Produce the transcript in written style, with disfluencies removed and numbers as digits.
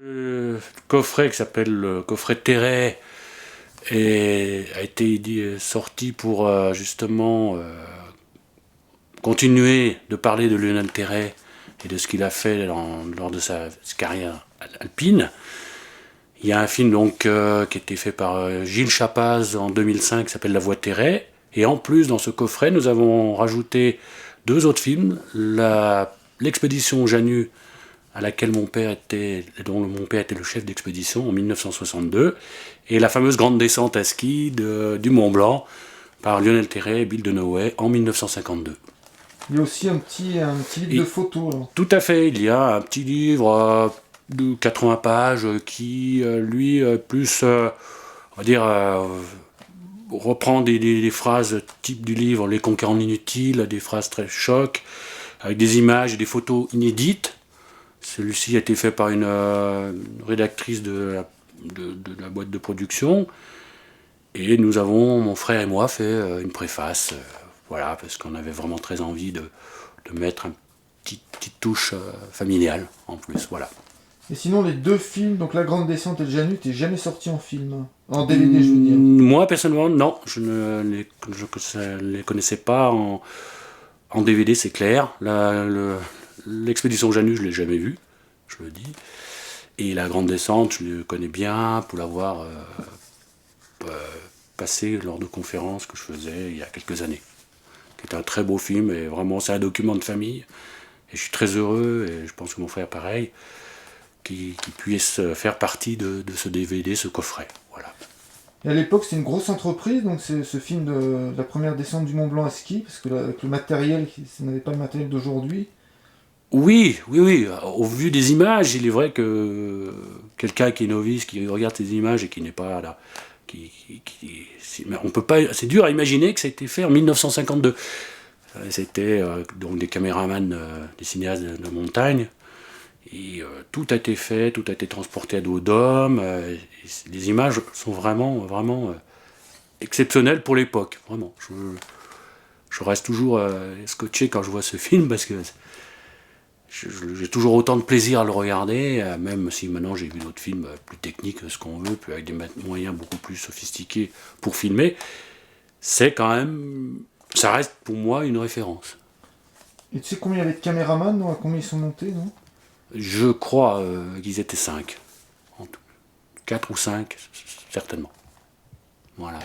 Le coffret qui s'appelle le coffret Terray a été sorti pour justement continuer de parler de Lionel Terray et de ce qu'il a fait lors de sa carrière alpine. Il y a un film donc qui a été fait par Gilles Chapaz en 2005 qui s'appelle La Voie Terray. Et en plus, dans ce coffret, nous avons rajouté 2 autres films. L'expédition Janus, dont mon père était le chef d'expédition en 1962, et la fameuse grande descente à ski du Mont Blanc par Lionel Terray et Bill Dunaway en 1952. Il y a aussi un petit livre de photos. Alors. Tout à fait, il y a un petit livre de 80 pages qui, lui, plus, on va dire, reprend des phrases type du livre Les Conquérants inutiles, des phrases très chocs, avec des images et des photos inédites. Celui-ci a été fait par une rédactrice de la boîte de production. Et nous avons, mon frère et moi, fait une préface, voilà, parce qu'on avait vraiment très envie de mettre une petite touche familiale en plus, voilà. Et sinon, les 2 films, donc La Grande Descente et le Janus, t'es jamais sorti en film? En DVD, je veux dire. Moi, personnellement, non, je ne les connaissais pas en DVD, c'est clair. L'expédition Janus, je ne l'ai jamais vue, je le dis. Et La Grande Descente, je le connais bien pour l'avoir passé lors de conférences que je faisais il y a quelques années. Qui est un très beau film, et vraiment, c'est un document de famille. Et je suis très heureux, et je pense que mon frère pareil, qui puisse faire partie de ce DVD, ce coffret. Voilà. Et à l'époque, c'était une grosse entreprise, donc ce film de la première descente du Mont Blanc à ski, parce que avec le matériel, ça n'avait pas le matériel d'aujourd'hui. Oui. Au vu des images, il est vrai que quelqu'un qui est novice, qui regarde ces images et qui n'est pas là, on peut pas. C'est dur à imaginer que ça a été fait en 1952. C'était donc des caméramans, des cinéastes de montagne. Et tout a été fait, tout a été transporté à dos d'homme. Les images sont vraiment exceptionnelles pour l'époque. Vraiment. Je reste toujours scotché quand je vois ce film parce que j'ai toujours autant de plaisir à le regarder, même si maintenant j'ai vu d'autres films plus techniques, ce qu'on veut, puis avec des moyens beaucoup plus sophistiqués pour filmer. C'est quand même, ça reste pour moi une référence. Et tu sais combien il y avait de caméramans, non? À combien ils sont montés, non? Je crois qu'ils étaient 5. 4 ou 5, certainement. Voilà.